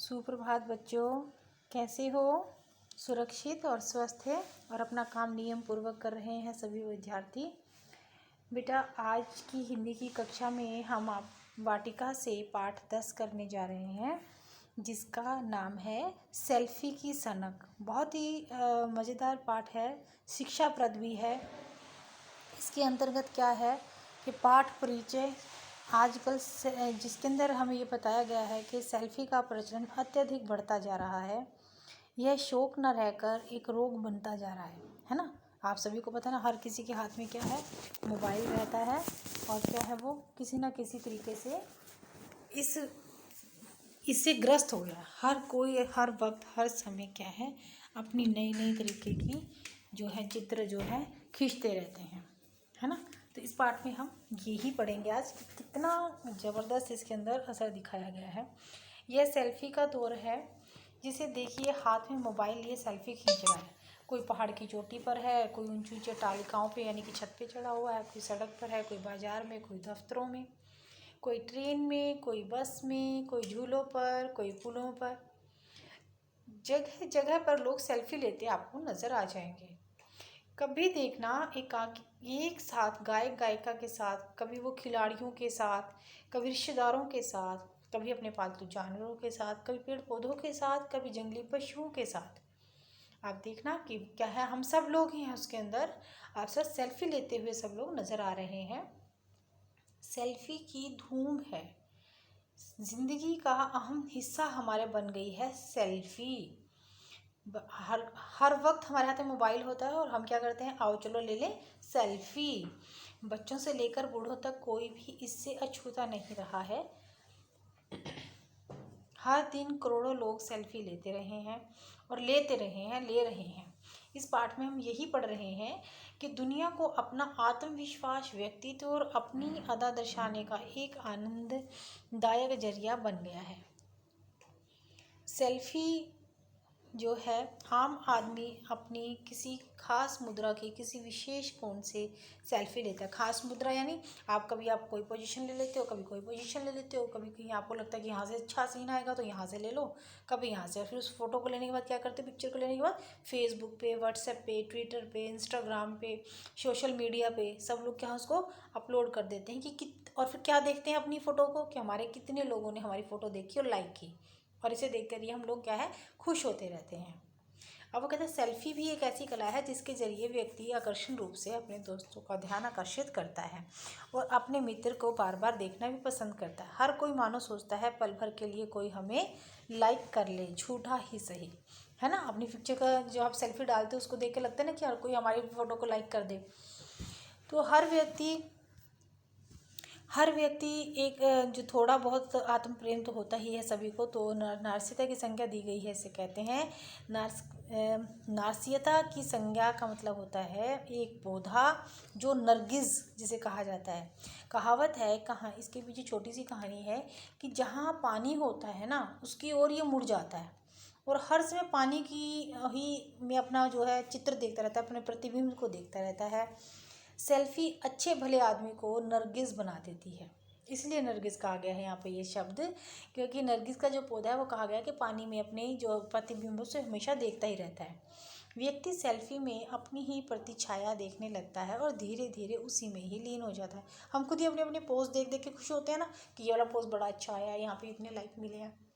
सुप्रभात बच्चों, कैसे हो? सुरक्षित और स्वस्थ है और अपना काम नियम पूर्वक कर रहे हैं सभी विद्यार्थी। बेटा, आज की हिंदी की कक्षा में हम आप वाटिका से पाठ 10 करने जा रहे हैं, जिसका नाम है सेल्फी की सनक। बहुत ही मज़ेदार पाठ है, शिक्षाप्रद भी है। इसके अंतर्गत क्या है कि पाठ परिचय आजकल से जिसके अंदर हमें ये बताया गया है कि सेल्फी का प्रचलन अत्यधिक बढ़ता जा रहा है। यह शौक न रहकर एक रोग बनता जा रहा है ना। आप सभी को पता है ना, हर किसी के हाथ में क्या है, मोबाइल रहता है और क्या है, वो किसी ना किसी तरीके से इससे ग्रस्त हो गया। हर कोई हर वक्त हर समय क्या है, अपनी नई नई तरीके की जो है चित्र जो है खींचते रहते हैं, है ना। तो इस पाठ में हम यही पढ़ेंगे आज कि कितना ज़बरदस्त इसके अंदर असर दिखाया गया है। यह सेल्फी का दौर है, जिसे देखिए हाथ में मोबाइल लिए सेल्फी खींच रहा है। कोई पहाड़ की चोटी पर है, कोई ऊंचे ऊंचे टालिकाओं पे यानी कि छत पे चढ़ा हुआ है, कोई सड़क पर है, कोई बाजार में, कोई दफ्तरों में, कोई ट्रेन में, कोई बस में, कोई झूलों पर, कोई पुलों पर। जगह जगह पर लोग सेल्फी लेते आपको नज़र आ जाएंगे। कभी देखना एक साथ गायक गायिका के साथ, कभी वो खिलाड़ियों के साथ, कभी रिश्तेदारों के साथ, कभी अपने पालतू जानवरों के साथ, कभी पेड़ पौधों के साथ, कभी जंगली पशुओं के साथ। आप देखना कि क्या है, हम सब लोग ही हैं उसके अंदर। आप सब सेल्फी लेते हुए सब लोग नज़र आ रहे हैं। सेल्फी की धूम है, जिंदगी का अहम हिस्सा हमारे बन गई है सेल्फी। हर वक्त हमारे हाथ में मोबाइल होता है और हम क्या करते हैं, आओ चलो ले लें सेल्फी। बच्चों से लेकर बूढ़ों तक कोई भी इससे अछूता नहीं रहा है। हर दिन करोड़ों लोग सेल्फी लेते रहे हैं और ले रहे हैं। इस पाठ में हम यही पढ़ रहे हैं कि दुनिया को अपना आत्मविश्वास, व्यक्तित्व और अपनी अदा दर्शाने का एक आनंददायक जरिया बन गया है। सेल्फी जो है, आम आदमी अपनी किसी खास मुद्रा की किसी विशेष कोण से सेल्फी लेता है। खास मुद्रा यानी आप कोई पोजीशन ले लेते हो, कभी कोई पोजीशन ले लेते हो, कभी कहीं आपको लगता है कि यहाँ से अच्छा सीन आएगा तो यहाँ से ले लो, कभी यहाँ से। फिर उस फोटो को लेने के बाद क्या करते हो, पिक्चर को लेने के बाद फेसबुक पे, व्हाट्सएप पे, ट्विटर पे, इंस्टाग्राम पे, सोशल मीडिया पे सब लोग क्या उसको अपलोड कर देते हैं और फिर क्या देखते हैं अपनी फ़ोटो को कि हमारे कितने लोगों ने हमारी फ़ोटो देखी और लाइक की, और इसे देखकर ही हम लोग क्या है, खुश होते रहते हैं। अब वो कहते हैं सेल्फी भी एक ऐसी कला है जिसके जरिए व्यक्ति आकर्षण रूप से अपने दोस्तों का ध्यान आकर्षित करता है और अपने मित्र को बार बार देखना भी पसंद करता है। हर कोई मानो सोचता है पल भर के लिए कोई हमें लाइक कर ले, झूठा ही सही, है ना। अपनी पिक्चर का जो आप सेल्फी डालते हो उसको देख के लगता है ना कि हर कोई हमारी फ़ोटो को लाइक कर दे। तो हर व्यक्ति एक जो थोड़ा बहुत आत्म प्रेम तो होता ही है सभी को। तो नार्सिकता की संज्ञा दी गई है, इसे कहते हैं नार्सिकता की संज्ञा का मतलब होता है एक पौधा जो नरगिस जिसे कहा जाता है। कहावत है, कहाँ इसके पीछे छोटी सी कहानी है कि जहाँ पानी होता है ना उसकी ओर ये मुड़ जाता है और हर समय पानी की ही में अपना जो है चित्र देखता रहता है, अपने प्रतिबिंब को देखता रहता है। सेल्फी अच्छे भले आदमी को नरगिस बना देती है, इसलिए नरगिस कहा गया है यहाँ पे ये शब्द, क्योंकि नरगिस का जो पौधा है वो कहा गया है कि पानी में अपने जो प्रतिबिंब से हमेशा देखता ही रहता है। व्यक्ति सेल्फी में अपनी ही प्रतिछाया देखने लगता है और धीरे धीरे उसी में ही लीन हो जाता है। हम खुद ही अपने अपने पोस्ट देख देख के खुश होते हैं ना कि ये वाला पोस्ट बड़ा अच्छा आया, यहाँ पे इतने लाइक मिले हैं।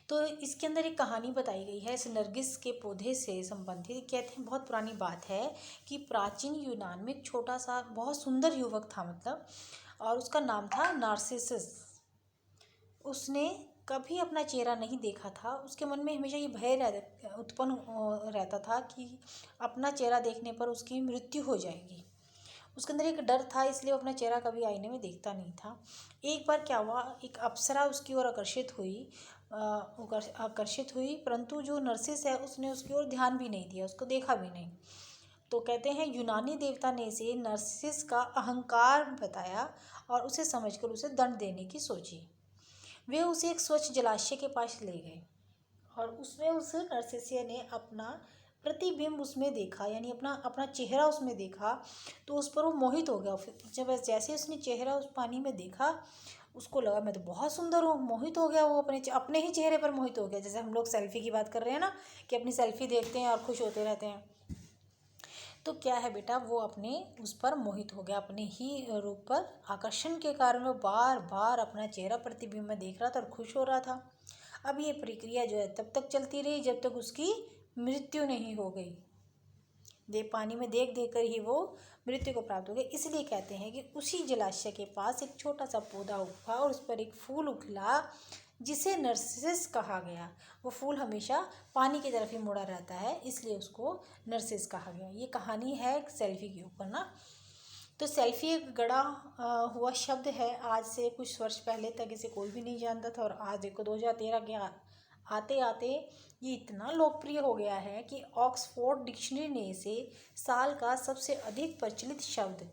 तो इसके अंदर एक कहानी बताई गई है इस नरगिस के पौधे से संबंधित। कहते हैं बहुत पुरानी बात है कि प्राचीन यूनान में एक छोटा सा बहुत सुंदर युवक था, मतलब, और उसका नाम था नार्सिसस। उसने कभी अपना चेहरा नहीं देखा था। उसके मन में हमेशा ये भय उत्पन्न रहता था कि अपना चेहरा देखने पर उसकी मृत्यु हो जाएगी। उसके अंदर एक डर था, इसलिए वो अपना चेहरा कभी आईने में देखता नहीं था। एक बार क्या हुआ, एक अप्सरा उसकी ओर आकर्षित हुई, परंतु जो नर्सिस है उसने उसकी ओर ध्यान भी नहीं दिया, उसको देखा भी नहीं। तो कहते हैं यूनानी देवता ने इसे नर्सिस का अहंकार बताया और उसे समझकर उसे दंड देने की सोची। वे उसे एक स्वच्छ जलाशय के पास ले गए और उसमें उस नर्सिसिया ने अपना प्रतिबिंब उसमें देखा, यानी अपना चेहरा उसमें देखा। तो उस पर वो मोहित हो गया। फिर जब जैसे उसने चेहरा उस पानी में देखा, उसको लगा मैं तो बहुत सुंदर हूँ, मोहित हो गया वो, अपने ही चेहरे पर मोहित हो गया। जैसे हम लोग सेल्फी की बात कर रहे हैं ना, कि अपनी सेल्फी देखते हैं और खुश होते रहते हैं, तो क्या है बेटा, वो अपने उस पर मोहित हो गया, अपने ही रूप पर आकर्षण के कारण वो बार बार अपना चेहरा प्रतिबिंब में देख रहा था और खुश हो रहा था। अब ये प्रक्रिया जो है तब तक चलती रही जब तक उसकी मृत्यु नहीं हो गई। पानी में देख देख कर ही वो मृत्यु को प्राप्त हो गया। इसलिए कहते हैं कि उसी जलाशय के पास एक छोटा सा पौधा उगा और उस पर एक फूल उखला जिसे नर्सिस कहा गया। वो फूल हमेशा पानी की तरफ ही मुड़ा रहता है, इसलिए उसको नर्सिस कहा गया। ये कहानी है एक सेल्फी के ऊपर ना। तो सेल्फी एक गड़ा हुआ शब्द है। आज से कुछ वर्ष पहले तक इसे कोई भी नहीं जानता था, और आज देखो 2013 के आते आते ये इतना लोकप्रिय हो गया है कि ऑक्सफोर्ड डिक्शनरी ने इसे साल का सबसे अधिक प्रचलित शब्द,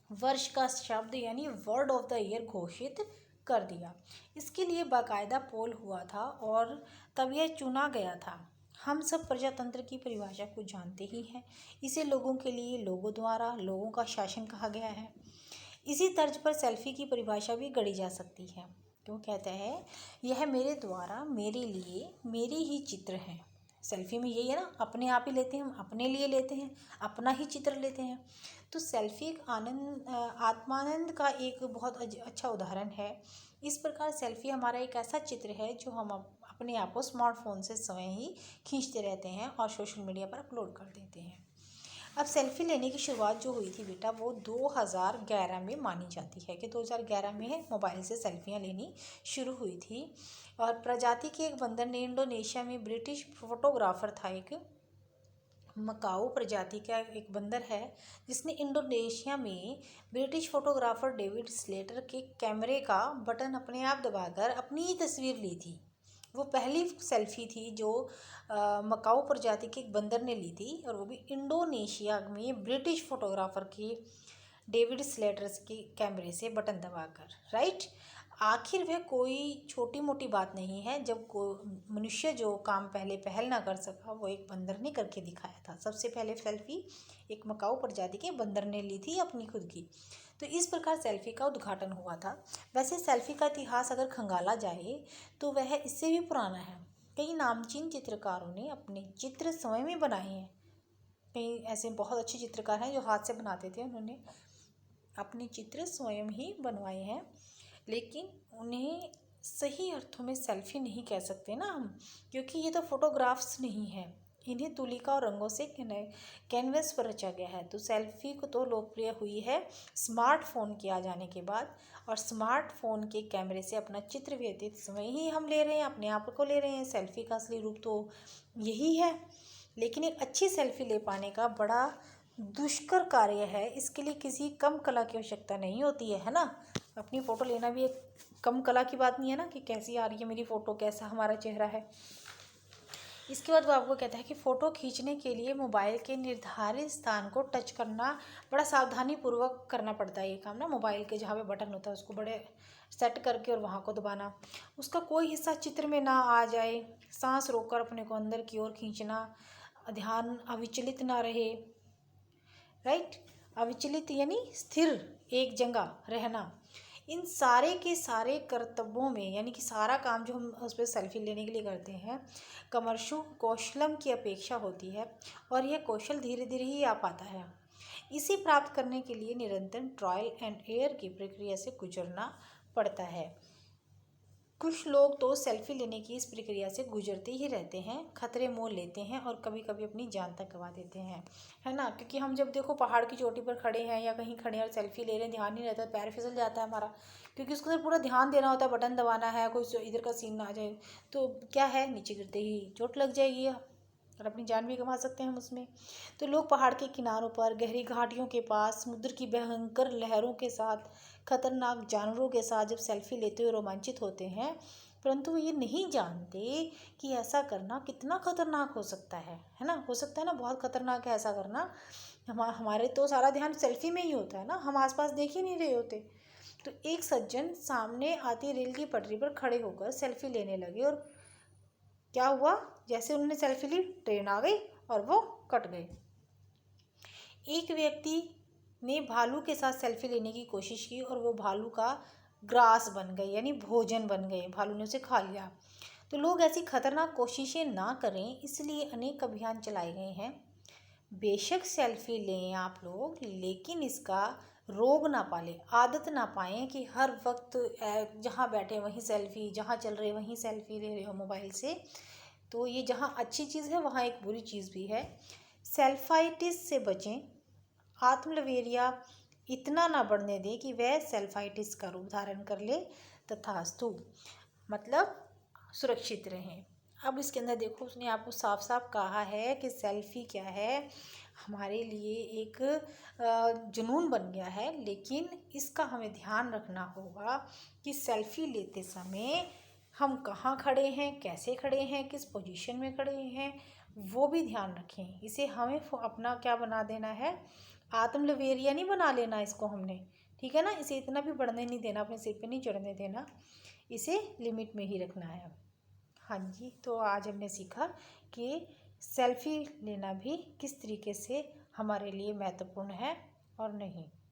वर्ष का शब्द यानी वर्ड ऑफ द ईयर घोषित कर दिया। इसके लिए बाकायदा पोल हुआ था और तब यह चुना गया था। हम सब प्रजातंत्र की परिभाषा को जानते ही हैं। इसे लोगों के लिए, लोगों द्वारा, लोगों का शासन कहा गया है। इसी तर्ज पर सेल्फी की परिभाषा भी गढ़ी जा सकती है। क्यों कहता है, यह मेरे द्वारा, मेरे लिए, मेरी ही चित्र है। सेल्फी में यही है ना, अपने आप ही लेते हैं, हम अपने लिए लेते हैं, अपना ही चित्र लेते हैं। तो सेल्फी एक आत्मानंद का एक बहुत अच्छा उदाहरण है। इस प्रकार सेल्फी हमारा एक ऐसा चित्र है जो हम अपने आप को स्मार्टफोन से स्वयं ही खींचते रहते हैं और सोशल मीडिया पर अपलोड कर देते हैं। अब सेल्फी लेने की शुरुआत जो हुई थी बेटा, वो 2011 में मानी जाती है कि 2011 में मोबाइल से सेल्फियाँ लेनी शुरू हुई थी। और प्रजाति के एक बंदर ने इंडोनेशिया में, ब्रिटिश फोटोग्राफर था एक, मकाऊ प्रजाति का एक बंदर है जिसने इंडोनेशिया में ब्रिटिश फोटोग्राफर डेविड स्लेटर के कैमरे का बटन अपने आप दबाकर अपनी ही तस्वीर ली थी। वो पहली सेल्फी थी जो मकाऊ प्रजाति के एक बंदर ने ली थी, और वो भी इंडोनेशिया में ब्रिटिश फोटोग्राफर के डेविड स्लेटर्स के कैमरे से बटन दबाकर। राइट। आखिर वह कोई छोटी मोटी बात नहीं है। जब मनुष्य जो काम पहले पहल ना कर सका, वो एक बंदर ने करके दिखाया था। सबसे पहले सेल्फी एक मकाऊ प्रजाति के बंदर ने ली थी अपनी खुद की। तो इस प्रकार सेल्फी का उद्घाटन हुआ था। वैसे सेल्फी का इतिहास अगर खंगाला जाए तो वह इससे भी पुराना है। कई नामचीन चित्रकारों ने अपने चित्र स्वयं ही बनाए हैं। कई ऐसे बहुत अच्छे चित्रकार हैं जो हाथ से बनाते थे, उन्होंने अपने चित्र स्वयं ही बनवाए हैं। लेकिन उन्हें सही अर्थों में सेल्फी नहीं कह सकते ना हम, क्योंकि ये तो फोटोग्राफ्स नहीं है। इन्हें तुलिका और रंगों से कैनवस पर रचा गया है। तो सेल्फी को तो लोकप्रिय हुई है स्मार्टफोन के आ जाने के बाद, और स्मार्टफोन के कैमरे से अपना चित्र व्यतीत समय ही हम ले रहे हैं, अपने आप को ले रहे हैं। सेल्फी का असली रूप तो यही है। लेकिन एक अच्छी सेल्फी ले पाने का बड़ा दुष्कर कार्य है। इसके लिए किसी कम कला की आवश्यकता नहीं होती है ना। अपनी फ़ोटो लेना भी एक कम कला की बात नहीं है ना, कि कैसी आ रही है मेरी फ़ोटो, कैसा हमारा चेहरा है। इसके बाद वो आपको कहता है कि फ़ोटो खींचने के लिए मोबाइल के निर्धारित स्थान को टच करना बड़ा सावधानी पूर्वक करना पड़ता है। ये काम ना, मोबाइल के जहाँ पे बटन होता है उसको बड़े सेट करके और वहाँ को दबाना, उसका कोई हिस्सा चित्र में ना आ जाए, सांस रोककर अपने को अंदर की ओर खींचना, ध्यान अविचलित ना रहे। राइट। अविचलित यानी स्थिर एक जगह रहना। इन सारे के सारे कर्तव्यों में, यानी कि सारा काम जो हम उस पर सेल्फी लेने के लिए करते हैं, कमर्शु कौशलम की अपेक्षा होती है, और यह कौशल धीरे धीरे ही आ पाता है। इसे प्राप्त करने के लिए निरंतर ट्रायल एंड एरर की प्रक्रिया से गुजरना पड़ता है। कुछ लोग तो सेल्फी लेने की इस प्रक्रिया से गुजरते ही रहते हैं, खतरे मोल लेते हैं और कभी कभी अपनी जान तक गंवा देते हैं, है ना। क्योंकि हम जब देखो पहाड़ की चोटी पर खड़े हैं या कहीं खड़े हैं और सेल्फी ले रहे हैं, ध्यान नहीं रहता, पैर फिसल जाता है हमारा, क्योंकि उसको तो पूरा ध्यान देना होता है, बटन दबाना है, कोई इधर का सीन ना आ जाए तो क्या है, नीचे गिरते ही चोट लग जाएगी और अपनी जान भी गंवा सकते हैं हम उसमें। तो लोग पहाड़ के किनारों पर, गहरी घाटियों के पास, समुद्र की भयंकर लहरों के साथ, खतरनाक जानवरों के साथ जब सेल्फी लेते हुए रोमांचित होते हैं, परंतु वो ये नहीं जानते कि ऐसा करना कितना खतरनाक हो सकता है ना। हो सकता है ना, बहुत खतरनाक है ऐसा करना। हमारे तो सारा ध्यान सेल्फी में ही होता है ना, हम आसपास देख ही नहीं रहे होते। तो एक सज्जन सामने आती रेल की पटरी पर खड़े होकर सेल्फी लेने लगे, और क्या हुआ, जैसे उन्होंने सेल्फी ली, ट्रेन आ गई और वो कट गए। एक व्यक्ति ने भालू के साथ सेल्फी लेने की कोशिश की और वो भालू का ग्रास बन गए, यानी भोजन बन गए, भालू ने उसे खा लिया। तो लोग ऐसी खतरनाक कोशिशें ना करें, इसलिए अनेक अभियान चलाए गए हैं। बेशक सेल्फी लें आप लोग, लेकिन इसका रोग ना पालें, आदत ना पाएं कि हर वक्त जहाँ बैठे वहीं सेल्फी, जहाँ चल रहे वहीं सेल्फी ले रहे हो मोबाइल से। तो ये जहाँ अच्छी चीज़ है वहाँ एक बुरी चीज़ भी है। सेल्फाइटिस से बचें। आत्मलवेरिया इतना ना बढ़ने दें कि वह सेल्फाइटिस का रूप धारण कर ले, तथास्तु, मतलब सुरक्षित रहें। अब इसके अंदर देखो, उसने आपको साफ साफ कहा है कि सेल्फी क्या है, हमारे लिए एक जुनून बन गया है, लेकिन इसका हमें ध्यान रखना होगा कि सेल्फी लेते समय हम कहाँ खड़े हैं, कैसे खड़े हैं, किस पोजीशन में खड़े हैं, वो भी ध्यान रखें। इसे हमें अपना क्या बना देना है, आत्मलवेरिया नहीं बना लेना इसको हमने, ठीक है ना। इसे इतना भी बढ़ने नहीं देना, अपने सिर पे नहीं चढ़ने देना, इसे लिमिट में ही रखना है। हाँ जी, तो आज हमने सीखा कि सेल्फी लेना भी किस तरीके से हमारे लिए महत्वपूर्ण है और नहीं।